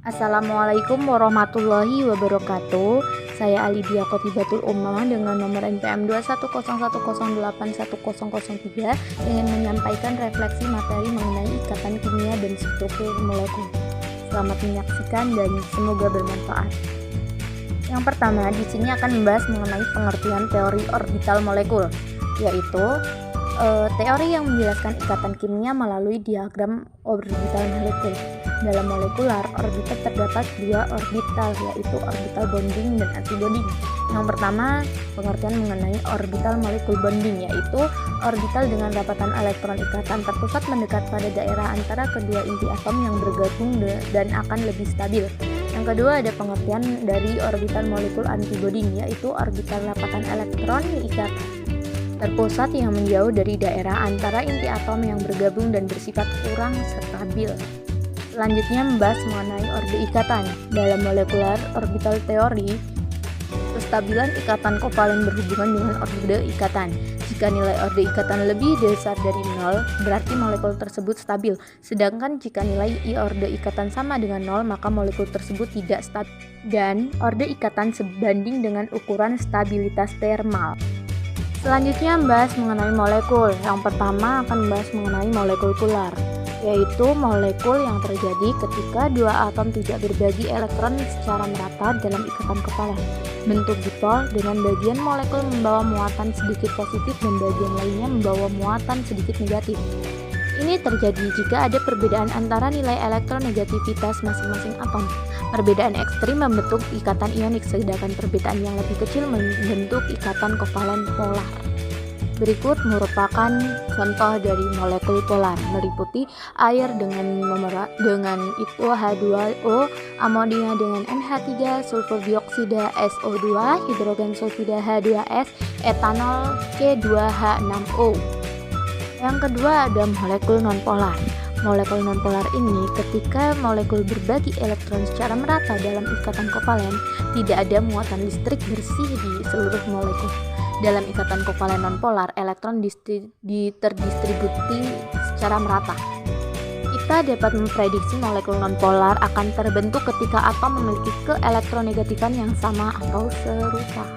Assalamualaikum warahmatullahi wabarakatuh. Saya Alidia Khotibatul Ummah dengan nomor NPM 21010810003 ingin menyampaikan refleksi materi mengenai ikatan kimia dan struktur molekul. Selamat menyaksikan dan semoga bermanfaat. Yang pertama, di sini akan membahas mengenai pengertian teori orbital molekul, yaitu teori yang menjelaskan ikatan kimia melalui diagram orbital molekul. Dalam molekular, orbital terdapat dua orbital, yaitu orbital bonding dan antibonding. Yang pertama, pengertian mengenai orbital molekul bonding, yaitu orbital dengan rapatan elektron ikatan terpusat mendekat pada daerah antara kedua inti atom yang bergabung dan akan lebih stabil. Yang kedua, ada pengertian dari orbital molekul antibonding, yaitu orbital rapatan elektron ikatan terpusat yang menjauh dari daerah antara inti atom yang bergabung dan bersifat kurang stabil. Selanjutnya membahas mengenai orde ikatan. Dalam molekular orbital teori, kestabilan ikatan kovalen berhubungan dengan orde ikatan. Jika nilai orde ikatan lebih besar dari 0, berarti molekul tersebut stabil. Sedangkan jika nilai orde ikatan sama dengan 0, maka molekul tersebut tidak stabil. Dan orde ikatan sebanding dengan ukuran stabilitas termal. Selanjutnya membahas mengenai molekul. Yang pertama akan membahas mengenai molekul polar, yaitu molekul yang terjadi ketika dua atom tidak berbagi elektron secara merata dalam ikatan kovalen. Bentuk dipol dengan bagian molekul membawa muatan sedikit positif dan bagian lainnya membawa muatan sedikit negatif. Ini terjadi jika ada perbedaan antara nilai elektronegativitas masing-masing atom. Perbedaan ekstrim membentuk ikatan ionik, sedangkan perbedaan yang lebih kecil membentuk ikatan kovalen polar. Berikut merupakan contoh dari molekul polar, meliputi air dengan itu H2O, amonia dengan NH3, sulfur dioksida SO2, hidrogen sulfida H2S, etanol C2H6O. Yang kedua ada molekul nonpolar. Molekul nonpolar ini ketika molekul berbagi elektron secara merata dalam ikatan kovalen, tidak ada muatan listrik bersih di seluruh molekul. Dalam ikatan kovalen nonpolar, elektron terdistribusi secara merata. Kita dapat memprediksi molekul nonpolar akan terbentuk ketika atom memiliki keelektronegatifan yang sama atau serupa.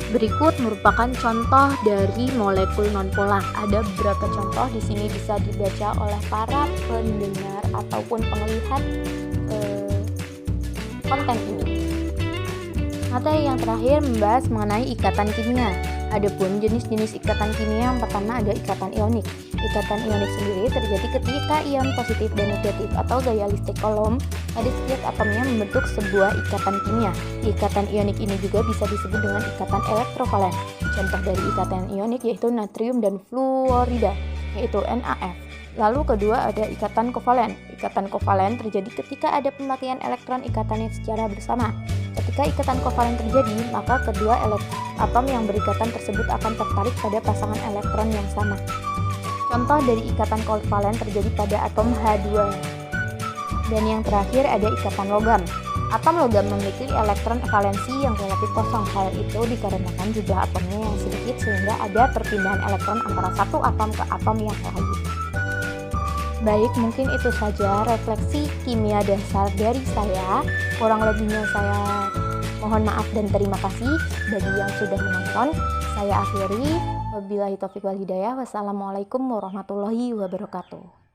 Berikut merupakan contoh dari molekul nonpolar. Ada beberapa contoh di sini bisa dibaca oleh para pendengar ataupun penglihat konten ini. Materi yang terakhir membahas mengenai ikatan kimia. Adapun jenis-jenis ikatan kimia, yang pertama ada ikatan ionik. Ikatan ionik sendiri terjadi ketika ion positif dan negatif atau gaya listrik kolom pada setiap atomnya membentuk sebuah ikatan kimia. Ikatan ionik ini juga bisa disebut dengan ikatan elektrovalen. Contoh dari ikatan ionik yaitu natrium dan fluorida, yaitu NaF. Lalu kedua ada ikatan kovalen. Ikatan kovalen terjadi ketika ada pemakaian elektron ikatannya secara bersama. Ketika ikatan kovalen terjadi, maka kedua atom yang berikatan tersebut akan tertarik pada pasangan elektron yang sama. Contoh dari ikatan kovalen terjadi pada atom H2. Dan yang terakhir ada ikatan logam. Atom logam memiliki elektron valensi yang relatif kosong. Hal itu dikarenakan jumlah atomnya yang sedikit sehingga ada perpindahan elektron antara satu atom ke atom yang lain. Baik, mungkin itu saja refleksi kimia dasar dari saya. Kurang lebihnya saya mohon maaf dan terima kasih bagi yang sudah menonton. Saya akhiri. Wabillahi taufiq wal hidayah. Wassalamualaikum warahmatullahi wabarakatuh.